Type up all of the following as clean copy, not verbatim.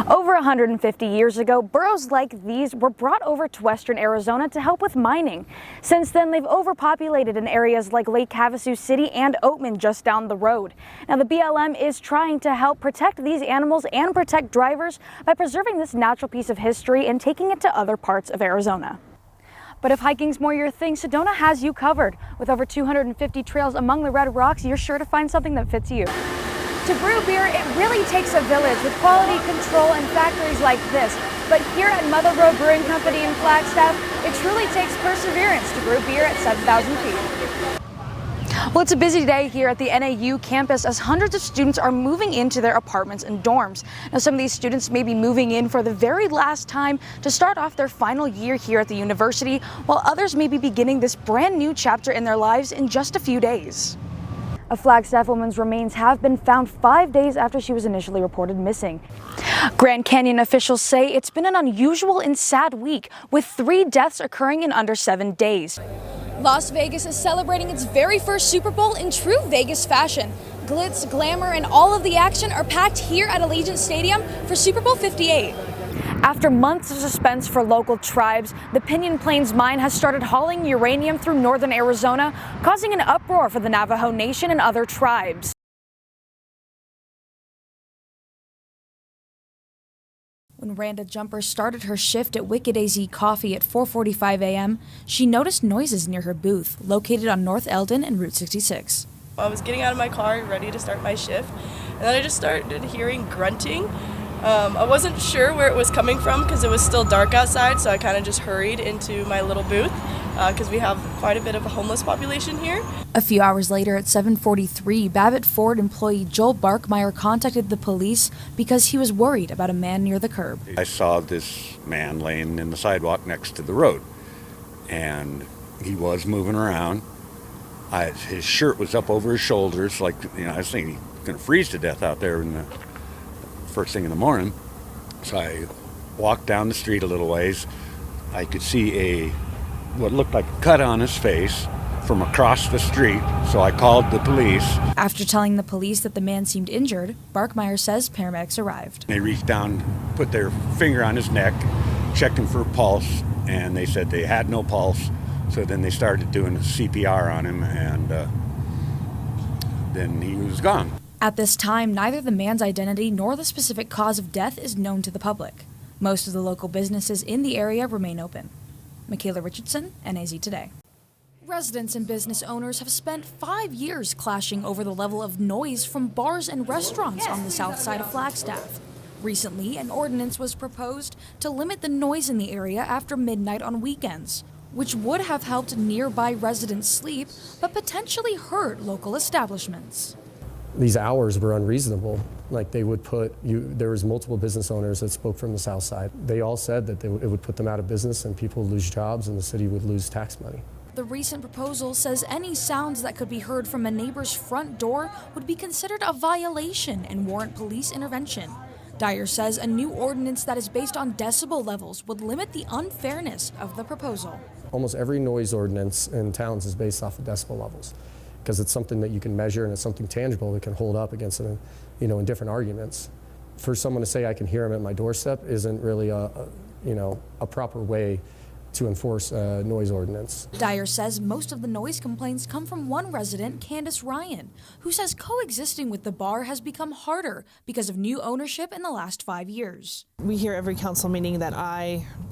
Over 150 years ago, burros like these were brought over to western Arizona to help with mining. Since then, they've overpopulated in areas like Lake Havasu City and Oatman just down the road. Now, the BLM is trying to help protect these animals and protect drivers by preserving this natural piece of history and taking it to other parts of Arizona. But if hiking's more your thing, Sedona has you covered. With over 250 trails among the red rocks, you're sure to find something that fits you. To brew beer, it really takes a village with quality control and factories like this. But here at Mother Road Brewing Company in Flagstaff, it truly takes perseverance to brew beer at 7,000 feet. Well, it's a busy day here at the NAU campus as hundreds of students are moving into their apartments and dorms. Now, some of these students may be moving in for the very last time to start off their final year here at the university, while others may be beginning this brand new chapter in their lives in just a few days. A Flagstaff woman's remains have been found 5 days after she was initially reported missing. Grand Canyon officials say it's been an unusual and sad week, with 3 deaths occurring in under 7 days. Las Vegas is celebrating its very first Super Bowl in true Vegas fashion. Glitz, glamour, and all of the action are packed here at Allegiant Stadium for Super Bowl 58. After months of suspense for local tribes, the Pinyon Plains mine has started hauling uranium through northern Arizona, causing an uproar for the Navajo Nation and other tribes. When Randa Jumper started her shift at Wicked AZ Coffee at 4:45 a.m., she noticed noises near her booth, located on North Eldon and Route 66. I was getting out of my car, ready to start my shift, and then I just started hearing grunting. I wasn't sure where it was coming from because it was still dark outside, so I kind of just hurried into my little booth because we have quite a bit of a homeless population here. A few hours later at 7:43, Babbitt Ford employee Joel Barkmeyer contacted the police because he was worried about a man near the curb. I saw this man laying in the sidewalk next to the road, and he was moving around. His shirt was up over his shoulders, like, I was thinking he's going to freeze to death out there in the first thing in the morning. So I walked down the street a little ways. I could see what looked like a cut on his face from across the street, so I called the police. After telling the police that the man seemed injured, Barkmeyer says paramedics arrived. They reached down, put their finger on his neck, checked him for pulse, and they said they had no pulse. So then they started doing CPR on him, and then he was gone. At this time, neither the man's identity nor the specific cause of death is known to the public. Most of the local businesses in the area remain open. Makayla Richardson, NAZ Today. Residents and business owners have spent 5 years clashing over the level of noise from bars and restaurants on the south side of Flagstaff. Recently, an ordinance was proposed to limit the noise in the area after midnight on weekends, which would have helped nearby residents sleep, but potentially hurt local establishments. These hours were unreasonable. Like, they would there was multiple business owners that spoke from the south side. They all said that it would put them out of business and people would lose jobs and the city would lose tax money. The recent proposal says any sounds that could be heard from a neighbor's front door would be considered a violation and warrant police intervention. Dyer says a new ordinance that is based on decibel levels would limit the unfairness of the proposal. Almost every noise ordinance in towns is based off of decibel levels, because it's something that you can measure and it's something tangible that can hold up against it, in different arguments. For someone to say I can hear him at my doorstep isn't really a proper way to enforce a noise ordinance. Dyer says most of the noise complaints come from one resident, Candace Ryan, who says coexisting with the bar has become harder because of new ownership in the last 5 years. We hear every council meeting that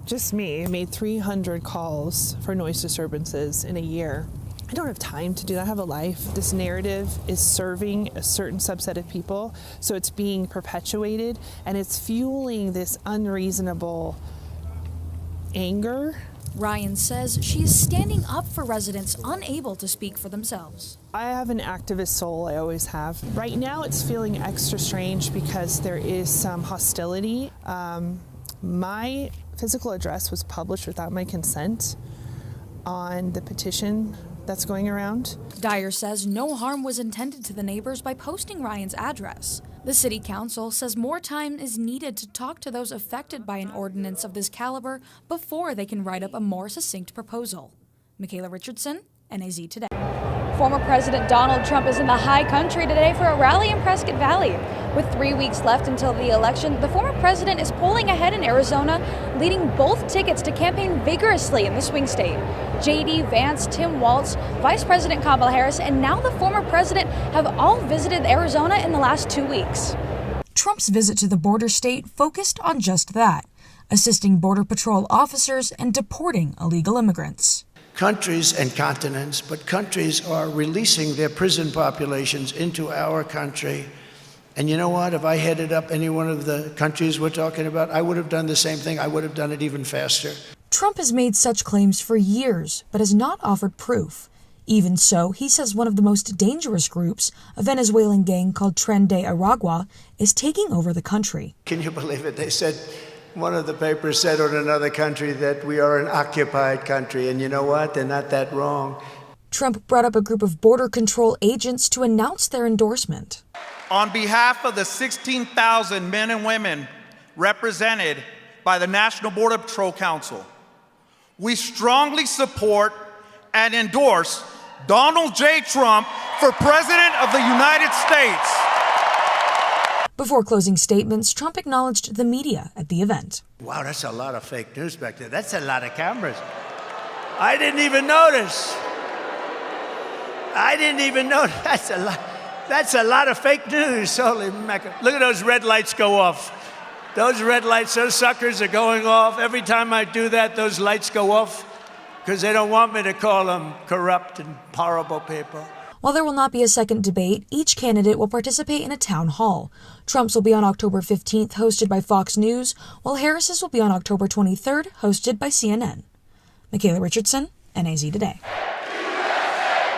just me, made 300 calls for noise disturbances in a year. I don't have time to do that. I have a life. This narrative is serving a certain subset of people, so it's being perpetuated, and it's fueling this unreasonable anger. Ryan says she is standing up for residents unable to speak for themselves. I have an activist soul, I always have. Right now it's feeling extra strange because there is some hostility. My physical address was published without my consent on the petition that's going around. Dyer says no harm was intended to the neighbors by posting Ryan's address. The city council says more time is needed to talk to those affected by an ordinance of this caliber before they can write up a more succinct proposal. Makayla Richardson, NAZ Today. Former President Donald Trump is in the high country today for a rally in Prescott Valley. With 3 weeks left until the election, the former president is polling ahead in Arizona, leading both tickets to campaign vigorously in the swing state. J.D. Vance, Tim Walz, Vice President Kamala Harris, and now the former president have all visited Arizona in the last 2 weeks. Trump's visit to the border state focused on just that, assisting Border Patrol officers and deporting illegal immigrants. Countries and continents, but countries are releasing their prison populations into our country. And you know what? If I headed up any one of the countries we're talking about, I would have done the same thing. I would have done it even faster. Trump has made such claims for years, but has not offered proof. Even so, he says one of the most dangerous groups, a Venezuelan gang called Tren de Aragua, is taking over the country. Can you believe it? They said, one of the papers said on another country that we are an occupied country. And you know what? They're not that wrong. Trump brought up a group of border control agents to announce their endorsement. On behalf of the 16,000 men and women represented by the National Border Patrol Council, we strongly support and endorse Donald J. Trump for President of the United States. Before closing statements, Trump acknowledged the media at the event. Wow, that's a lot of fake news back there. That's a lot of cameras. I didn't even notice. That's a lot of fake news. Holy mackerel. Look at those red lights go off. Those red lights, those suckers are going off. Every time I do that, those lights go off because they don't want me to call them corrupt and horrible people. While there will not be a second debate, each candidate will participate in a town hall. Trump's will be on October 15th, hosted by Fox News, while Harris's will be on October 23rd, hosted by CNN. Makayla Richardson, NAZ Today.